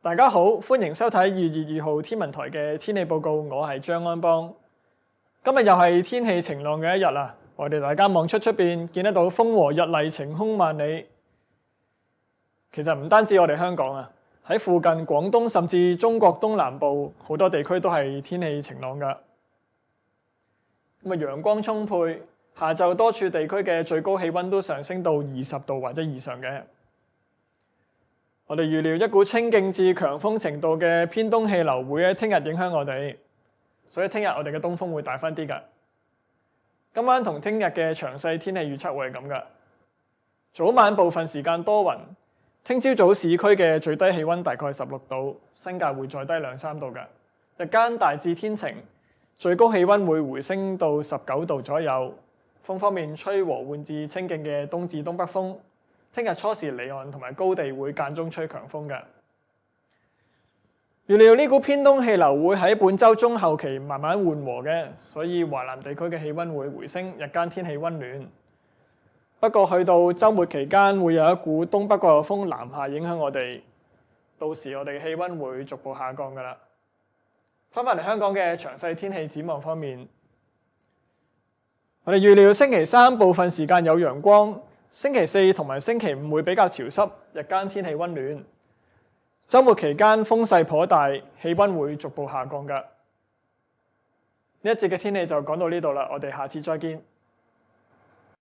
大家好，歡迎收睇2月2號天文台嘅天氣報告，我係張安邦。今日又係天氣晴朗嘅一日啦，我哋大家望出邊見得到風和日麗，晴空萬里。其實唔單止我哋香港啊，喺附近廣東甚至中國東南部好多地區都係天氣晴朗㗎。陽光充沛，下晝多處地區嘅最高氣溫都上升到20度或者以上嘅。我哋預料一股清勁至強風程度嘅偏東氣流會喺聽日影響我哋，所以聽日我哋嘅東風會大返啲㗎。今晚同聽日嘅詳細天氣預測會係咁㗎。早晚部分時間多雲，聽朝早市區嘅最低氣溫大概16度，新界會再低2-3度㗎。日間大致天晴，最高氣溫會回升到19度左右。風方面吹和緩至清勁嘅東至東北風。聽日初時離岸同埋高地會間中吹強風㗎。預料呢股偏東氣流會喺本週中後期慢慢緩和嘅，所以華南地區嘅氣溫會回升，日間天氣溫暖。不過去到週末期間會有一股東北季候風南下影響我哋，到時我哋嘅氣溫會逐步下降㗎啦。返嚟香港嘅詳細天氣展望方面，我哋預料星期三部分時間有陽光。星期四同埋星期五會比較潮濕，日間天氣溫暖。週末期間風勢頗大，氣溫會逐步下降㗎。呢一節嘅天氣就講到呢度啦，我哋下次再見。